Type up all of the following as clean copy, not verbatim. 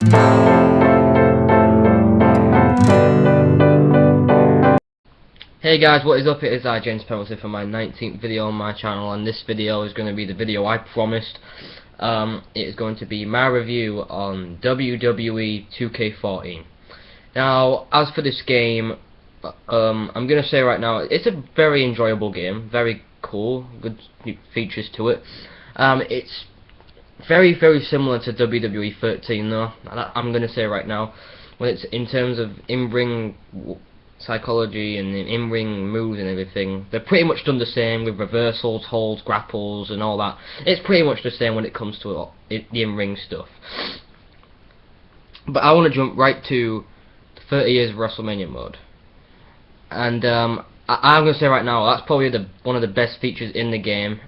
Hey guys, what is up? It is I, James Penalty, for my 19th video on my channel, and this video is going to be the video I promised. It is going to be my review on WWE 2K14. Now, as for this game, I'm going to say right now, it's a very enjoyable game, very cool, good features to it. It's very, very similar to WWE 13 though, I'm going to say right now, when it's in terms of in-ring psychology and in-ring moves and everything. They're pretty much done the same with reversals, holds, grapples and all that. It's pretty much the same when it comes to the in-ring stuff. But I want to jump right to 30 years of WrestleMania mode. And I'm going to say right now, that's probably one of the best features in the game,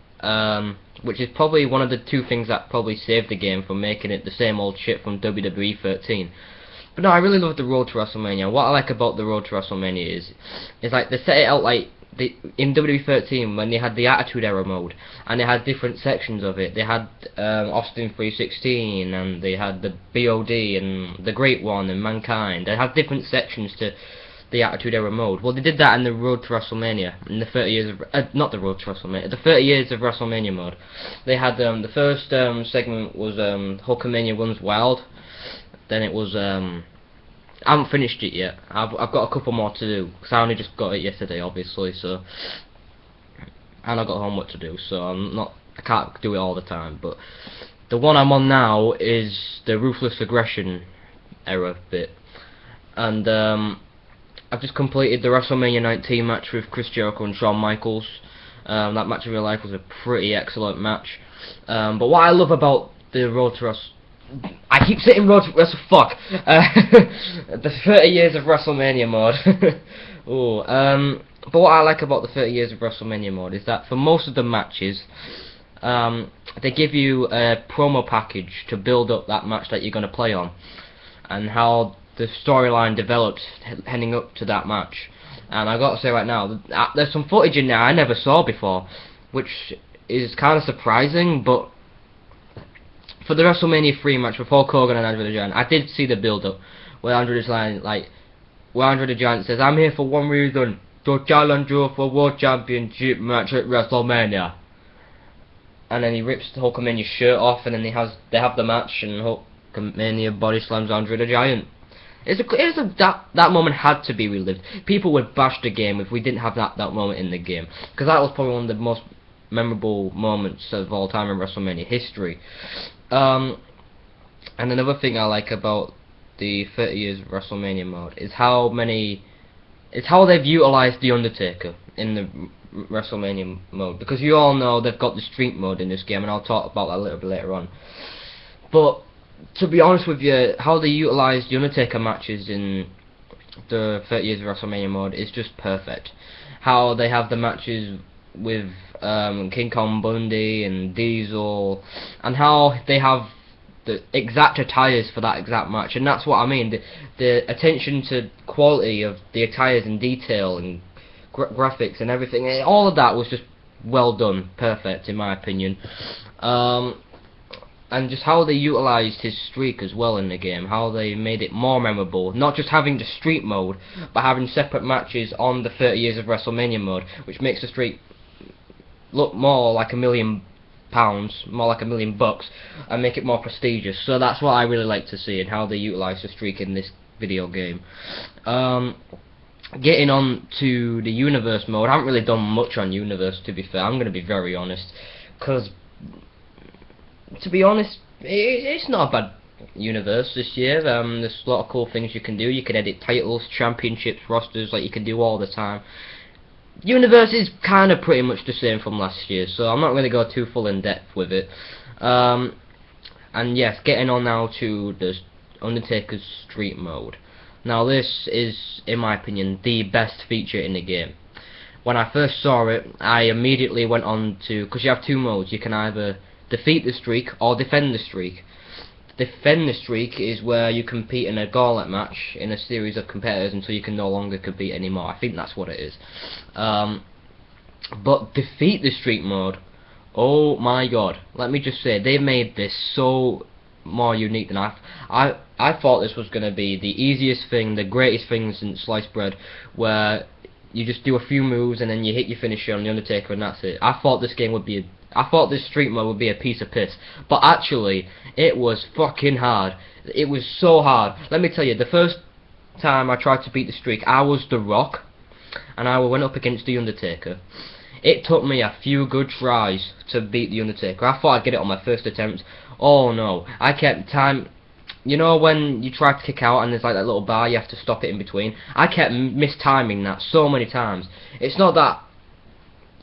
which is probably one of the two things that probably saved the game from making it the same old shit from WWE 13. But no, I really love the Road to WrestleMania. What I like about the Road to WrestleMania is like they set it out like in WWE 13 when they had the Attitude Era mode, and they had different sections of it. They had Austin 316, and they had the BOD, and the Great One, and Mankind. They had different sections to the Attitude Era mode. Well, they did that in the Road to WrestleMania, in the 30 years of not the Road to WrestleMania, the 30 years of WrestleMania mode. They had the first segment was Hulkamania Runs Wild. Then it was I haven't finished it yet. I've got a couple more to do because I only just got it yesterday, obviously. So, and I got homework to do, so I can't do it all the time. But the one I'm on now is the Ruthless Aggression era bit, and I've just completed the WrestleMania 19 match with Chris Jericho and Shawn Michaels. That match in real life was a pretty excellent match. But what I love about the Road to I keep saying Road to fuck. The 30 years of WrestleMania mode. Ooh, but what I like about the 30 years of WrestleMania mode is that for most of the matches, they give you a promo package to build up that match that you're going to play on, and how the storyline develops heading up to that match. And I got to say right now, there's some footage in there I never saw before, which is kind of surprising, but for the WrestleMania 3 match with Hulk Hogan and Andre the Giant, I did see the build-up where Andre the Giant says, "I'm here for one reason, to challenge you for World Championship match at WrestleMania." And then he rips Hulkamania's shirt off, and then they have the match, and Hulkamania body slams Andre the Giant. That moment had to be relived. People would bash the game if we didn't have that moment in the game, because that was probably one of the most memorable moments of all time in WrestleMania history. And another thing I like about the 30 years of WrestleMania mode is how they've utilized The Undertaker in the WrestleMania mode, because you all know they've got the Streak mode in this game, and I'll talk about that a little bit later on. But to be honest with you, how they utilize the Undertaker matches in the 30 years of WrestleMania mode is just perfect. How they have the matches with King Kong Bundy and Diesel, and how they have the exact attires for that exact match. And that's what I mean, the attention to quality of the attires and detail and graphics and everything, all of that was just well done, perfect in my opinion. And just how they utilised his streak as well in the game, how they made it more memorable, not just having the streak mode, but having separate matches on the 30 years of WrestleMania mode, which makes the streak look more like £1 million, more like $1 million, and make it more prestigious. So that's what I really like to see, and how they utilise the streak in this video game. Getting on to the Universe mode, I haven't really done much on Universe, to be fair. I'm going to be very honest, because to be honest, it's not a bad Universe this year. There's a lot of cool things you can do. You can edit titles, championships, rosters, like you can do all the time. Universe is kind of pretty much the same from last year, so I'm not going to go too full in depth with it. And yes, getting on now to the Undertaker's Streak mode. Now this is, in my opinion, the best feature in the game. When I first saw it, I immediately went on to, because you have two modes, you can either defeat the streak or defend the streak. Defend the streak is where you compete in a gauntlet match in a series of competitors until you can no longer compete anymore. I think that's what it is. But defeat the streak mode, oh my god, let me just say, they made this so more unique than I I thought this was going to be the easiest thing, the greatest thing since sliced bread, where you just do a few moves and then you hit your finisher on the Undertaker and that's it. I thought this game would be I thought this street mode would be a piece of piss, but actually it was fucking hard. It was so hard. Let me tell you, the first time I tried to beat the streak, I was The Rock and I went up against the Undertaker. It took me a few good tries to beat the Undertaker. I thought I'd get it on my first attempt. Oh no, I kept time. You know when you try to kick out and there's like that little bar, you have to stop it in between? I kept mistiming that so many times. It's not that...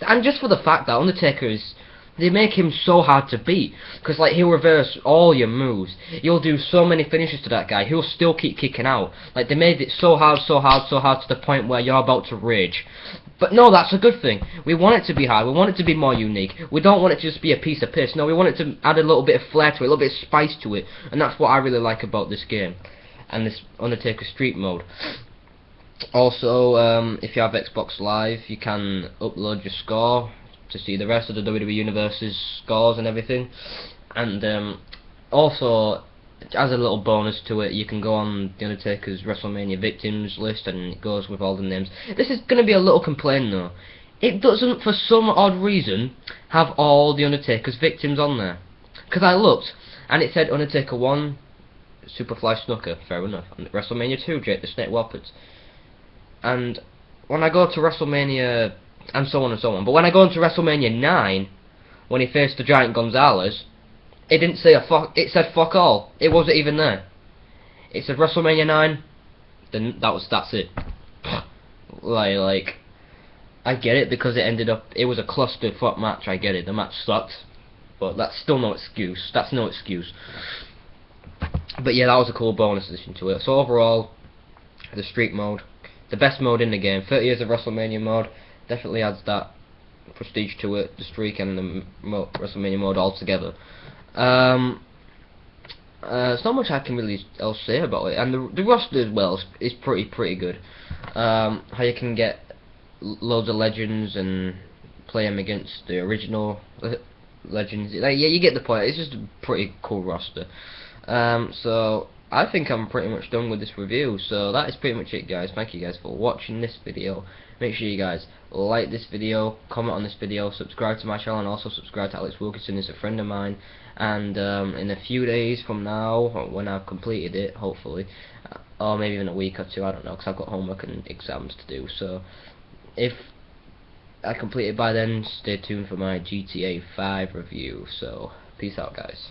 And just for the fact that Undertaker is... They make him so hard to beat. Because like he'll reverse all your moves. You'll do so many finishes to that guy. He'll still keep kicking out. Like they made it so hard, so hard, so hard to the point where you're about to rage. But no, that's a good thing. We want it to be hard. We want it to be more unique. We don't want it to just be a piece of piss. No, we want it to add a little bit of flair to it, a little bit of spice to it. And that's what I really like about this game. And this Undertaker Street mode. Also, if you have Xbox Live, you can upload your score to see the rest of the WWE Universe's scores and everything. And also, as a little bonus to it, you can go on the Undertaker's WrestleMania victims list and it goes with all the names. This is going to be a little complaint though. It doesn't, for some odd reason, have all the Undertaker's victims on there. Because I looked, and it said Undertaker 1, Superfly Snooker, fair enough. And WrestleMania 2, Jake the Snake Roberts. And when I go to WrestleMania, and so on and so on, but when I go into WrestleMania 9, when he faced the Giant Gonzalez, it didn't say a fuck. It said fuck all. It wasn't even there. It said WrestleMania 9. Then that's it. like I get it because it ended up. It was a clusterfuck match. I get it. The match sucked, but that's still no excuse. That's no excuse. But yeah, that was a cool bonus addition to it. So overall, the streak mode, the best mode in the game. 30 years of WrestleMania mode definitely adds that prestige to it. The streak and the WrestleMania mode all together. There's not much I can really else say about it, and the roster as well is pretty good. How you can get loads of legends and play them against the original legends. Like, yeah, you get the point. It's just a pretty cool roster. So I think I'm pretty much done with this review. So that is pretty much it, guys. Thank you guys for watching this video. Make sure you guys like this video, comment on this video, subscribe to my channel, and also subscribe to Alex Wilkinson. He's a friend of mine. And in a few days from now, when I've completed it, hopefully, or maybe even a week or two, I don't know, because I've got homework and exams to do. So if I complete it by then, stay tuned for my GTA 5 review. So peace out, guys.